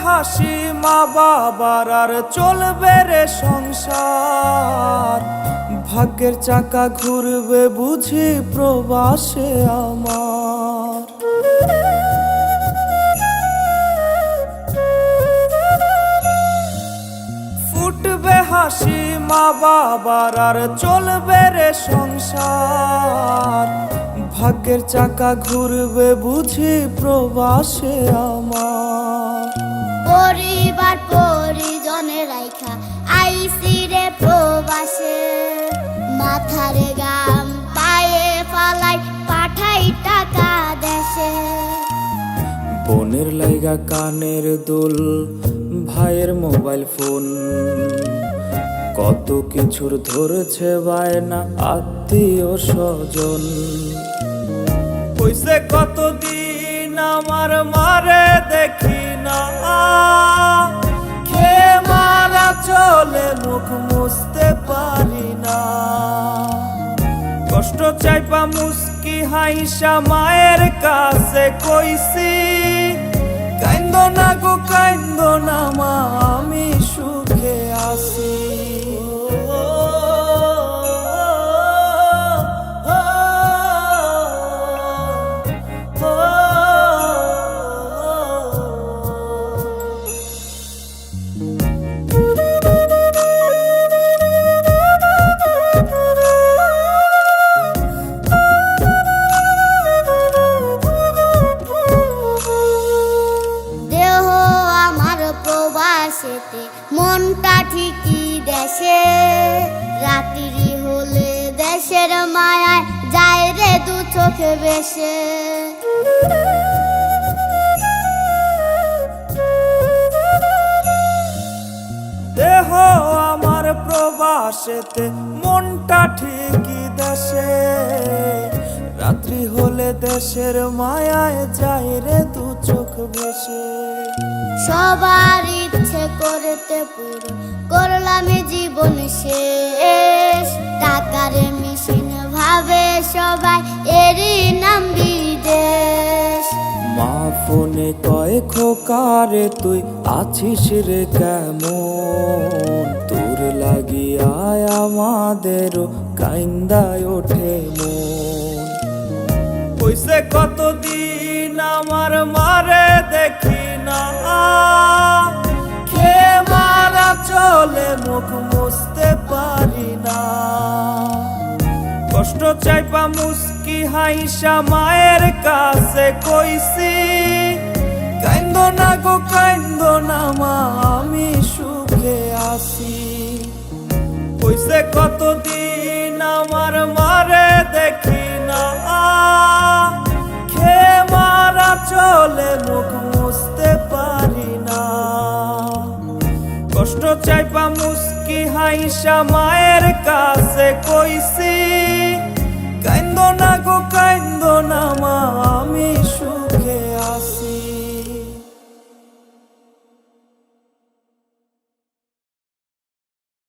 হাসি মা বাবার আর চলবে রে সংসার। ভাগ্যের চাকা ঘুরবে বুঝি প্রবাসে আমার। ফুটবে হাসি মা বাবার আর চলবে রে সংসার। ভাগ্যের চাকা ঘুরবে বুঝি প্রবাসে আমার। পরিবার পরিজনে রাইখা আইসি রে প্রবাসে, মাথারে গাম পায়ে ফালাই পাঠাই টাকা দেশে। বোনের লাইগা কানের দুল, ভাইয়ের মোবাইল ফোন, কত কিছুর ধরছে বায়না আত্মীয় স্বজন। হইছে কতদিন আমার মারে দেখি না, খেয়ে মারা চলে মুখ মুছতে পারি না। কষ্ট চাইপা মুস্কি হাইসা মায়ের কাছে কইছি, কাইন্দো না গো কাইন্দো না মা, আমি সুখে আছি। মনটা ঠিকই দেশে, রাত্রি হলে দেশের মায়ায় যায় রে দু চোখে বেশে। দেহ আমার প্রবাসেতে, মনটা ঠিকই দেশে, রাত্রি হলে দেশের মায়ায় যায় রে দু চোখ বেশে। সবার ইচ্ছে করতে পুরো করলাম জীবন শেষ, টাকার মেশিন ভাবে সবাই এরই নাম বিদেশ। মা ফোনে কয় খোকারে তুই আছিস রে কেমন, তোর লাগিয়া আমাদেরও কাইন্দায় ওঠে মন। হইছে কতদিন আমার মারে দেখি না, খেয়ে মারা চলে মুখ মুছতে পারি না। কষ্ট চাইপা মুস্কি হাইসা মায়ের কাছে কইছি, কাইন্দো না গো কাইন্দো না মা, আমি সুখে আছি। হইছে কতদিন আমার মারে দেখি না, খেয়ে মারা চলে মুখ মুছতে পারি না। কষ্ট চাইপা মুস্কি হাইসা মায়ের কাছে কইছি, কাইন্দো না গো কাইন্দো না মা, আমি সুখে আছি।